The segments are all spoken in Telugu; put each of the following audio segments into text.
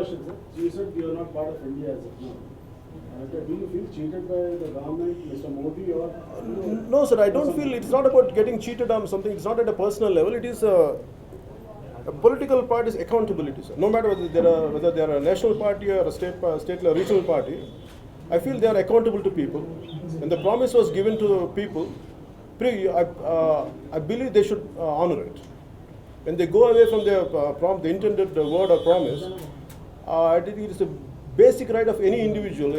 question, sir. You said you are not part of India as of now. Do you feel cheated by the government, Mr. Modi, or? No, sir, I don't feel it's not about getting cheated on something. It's not at a personal level. It is a political party's accountability, sir. No matter whether they are a national party or a state or regional party, I feel they are accountable to people. And the promise was given to people. I believe they should honor it. When they go away from their the intended word or promise, I think it is a basic right of any individual,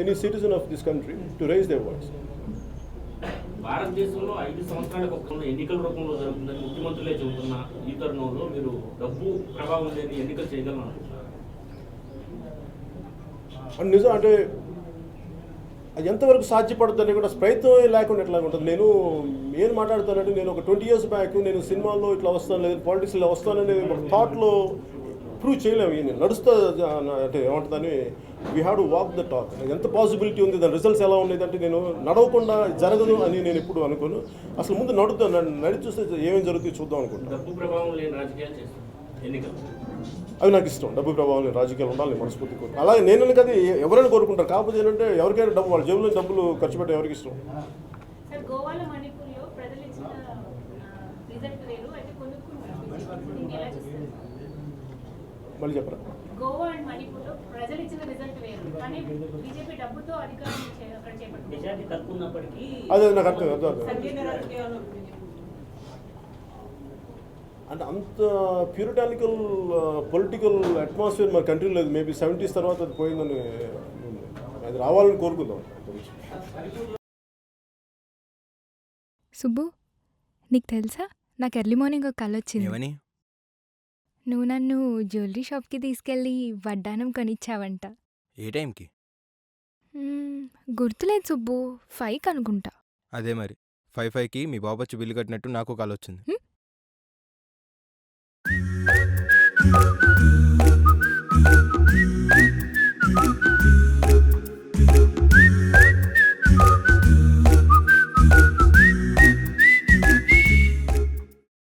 any citizen of this country to raise their voice. భారతదేశంలో 5 సంవత్సరాలకు ఒక ఎన్నికల రూపంలో జరుగుతుందని ముఖ్యమంత్రులే చెబుతున్న ఈ తరుణంలో మీరు డబ్బు ప్రభావం లేని ఎన్నికలు చేయగలరు నిజం అంటే అది ఎంతవరకు సాధ్యపడుతుందని కూడా ప్రయత్నం లేకుండా ఎట్లా ఉంటుంది. నేను ఏం మాట్లాడుతానంటే నేను ఒక 20 years బ్యాక్ నేను సినిమాల్లో ఇట్లా వస్తాను లేదు పాలిటిక్స్లో వస్తానని ఒక థాట్లో ప్రూవ్ చేయలేము. నేను నడుస్తా అంటే ఏమంటుందని we have to walk the talk. ఎంత పాసిబిలిటీ ఉంది, దాని రిజల్ట్స్ ఎలా ఉండేది అంటే నేను నడవకుండా జరగదు అని నేను ఎప్పుడు అనుకోను. అసలు ముందు నడి చూస్తే ఏమేమి జరుగుతుందో చూద్దాం అనుకుంటాను. డబ్బు ప్రభావం లేని రాజకీయాలు చేస్తాను ఎన్నికలు అవి నాకు ఇష్టం. డబ్బు ప్రభావం రాజకీయాలు ఉండాలి మనస్ఫూర్తి కోరుకుంటాను. అలాగే నేను కదా ఎవరైనా కోరుకుంటారు. కాకపోతే ఏంటంటే ఎవరికైనా డబ్బు వాళ్ళ జేబులో డబ్బులు ఖర్చు పెట్టే ఎవరికి ఇష్టం. మళ్ళీ చెప్పరా? గోవా అండ్ మణిపూర్లో ప్రజలు ఇచ్చిన రిజల్ట్ వేరు, కానీ బీజేపీ డబ్బుతో అధికారం అక్కడ చేపట్టింది. మెజారిటీ తక్కువ ఉన్నప్పటికీ అదే నాకు అర్థం అంటే అంత ప్యూరిటానికల్ పొలిటికల్ అట్మాస్ఫియర్ మన కంట్రీలో లేదు. మేబీ 70s తర్వాత అది పోయిందని అది రావాలని కోరుకుందాం. సుబ్బు, నీకు తెలుసా నాకు ఎర్లీ మార్నింగ్ ఒక కళ వచ్చింది. నువ్వు నన్ను జ్యువెలరీ షాప్కి తీసుకెళ్ళి వడ్డానం కొనిచ్చావంట. ఏ టైంకి? గుర్తులేదు సుబ్బు, 5కి అనుకుంటా. అదే మరి 5కి మీ బాబు వచ్చి బిల్లు కట్టినట్టు నాకు కాల్ వచ్చింది.